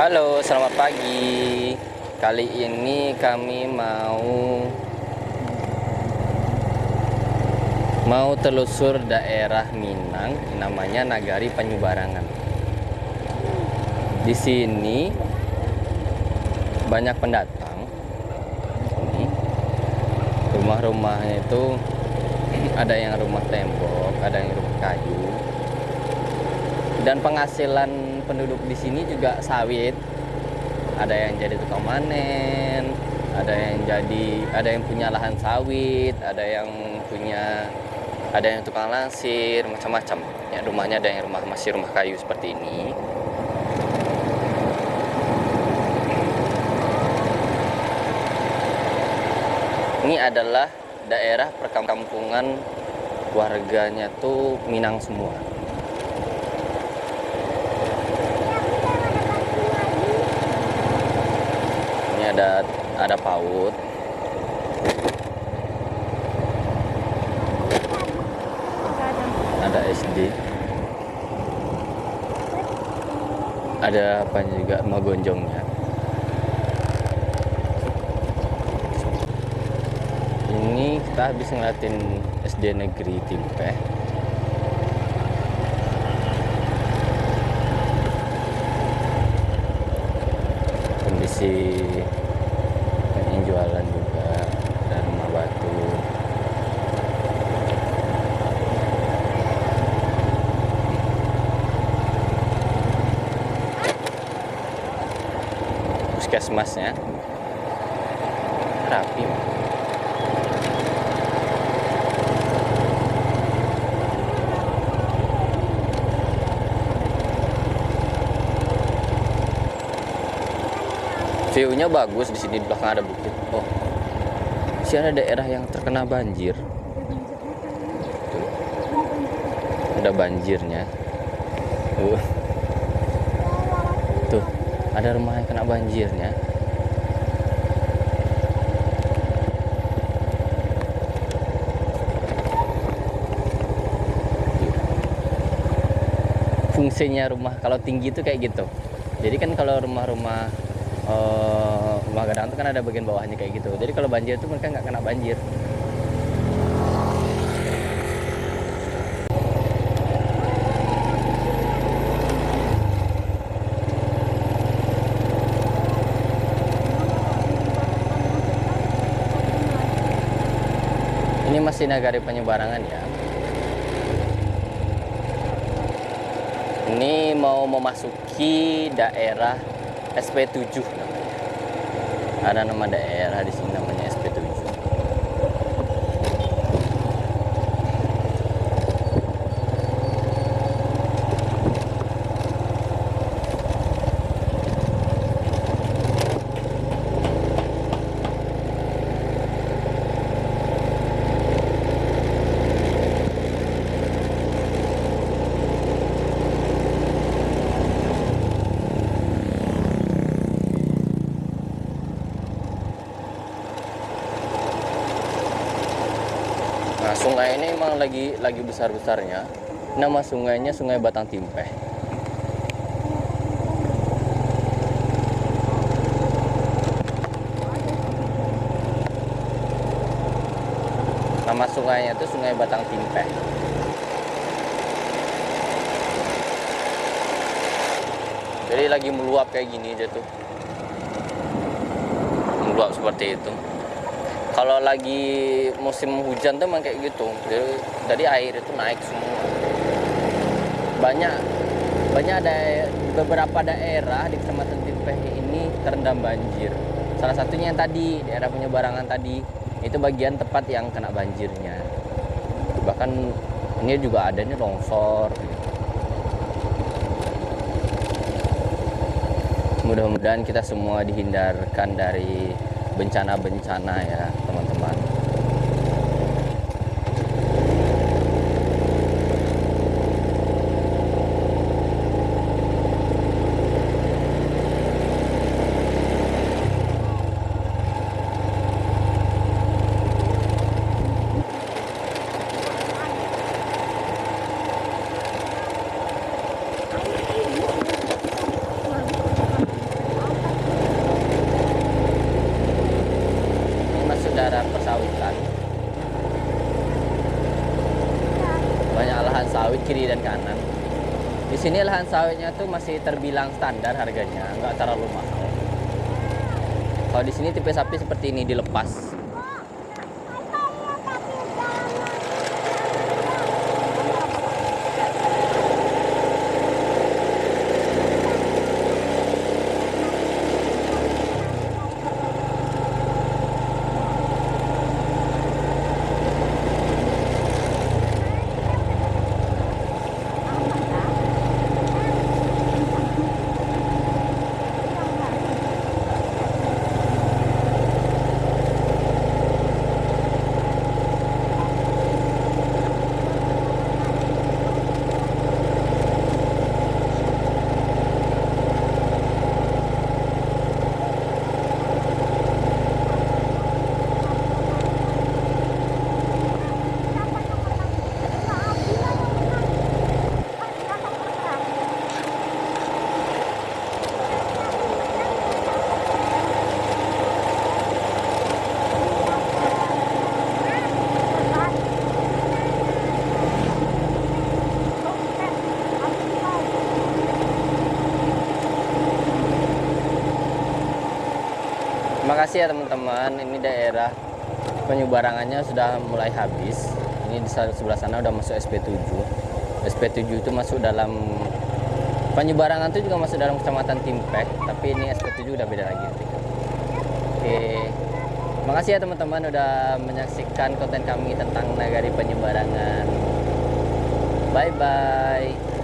Halo, selamat pagi. Kali ini kami mau telusur daerah Minang, namanya Nagari Penyubarangan. Di sini banyak pendatang. Ini rumah-rumahnya itu ada yang rumah tembok, ada yang rumah kayu. Dan penghasilan penduduk di sini juga sawit. Ada yang jadi tukang panen, ada yang punya lahan sawit, ada yang tukang lansir, macam-macam. Ya, rumahnya ada yang masih rumah kayu seperti ini. Ini adalah daerah perkampungan, warganya tuh Minang semua. Ada PAUD, ada SD, ada apa juga rumah gonjongnya. Ini kita habis ngeliatin SD Negeri Timpeh. Kondisi yang jualan juga, ada rumah batu. Puskesmasnya rapi. View-nya bagus, di sini di belakang ada bukit. Oh, sini ada daerah yang terkena banjir. Tuh, ada banjirnya. Tuh, ada rumah yang kena banjirnya. Fungsinya rumah kalau tinggi itu kayak gitu. Jadi kan kalau rumah gadang itu kan ada bagian bawahnya kayak gitu. Jadi kalau banjir itu mereka nggak kena banjir. Ini masih Nagari Penyubarangan ya. Ini mau memasuki daerah SP7 namanya. Ada nama daerah di sini namanya SP7. Nah, sungai ini emang lagi besar-besarnya. Nama sungainya Sungai Batang Timpeh. Nama sungainya itu Sungai Batang Timpeh. Jadi lagi meluap kayak gini aja tuh. Meluap seperti itu. Kalau lagi musim hujan tuh emang kayak gitu. Jadi air itu naik semua. Banyak ada beberapa daerah di Kecamatan Timpeh ini terendam banjir. Salah satunya yang tadi, daerah Penyubarangan tadi, itu bagian tempat yang kena banjirnya. Bahkan ini juga ada nih longsor. Mudah-mudahan kita semua dihindarkan dari bencana-bencana ya teman-teman. kiri dan kanan. Di sini lahan sawitnya tuh masih terbilang standar harganya, nggak terlalu mahal. Kalau di sini tipe sapi seperti ini dilepas. Terima kasih ya teman-teman, ini daerah penyebarangannya sudah mulai habis. Ini di sebelah sana udah masuk SP7. SP7 itu masuk dalam penyebarangan itu juga masuk dalam kecamatan Timpek, tapi ini SP7 udah beda lagi. Oke. Makasih ya teman-teman udah menyaksikan konten kami tentang Nagari Penyebarangan. Bye bye.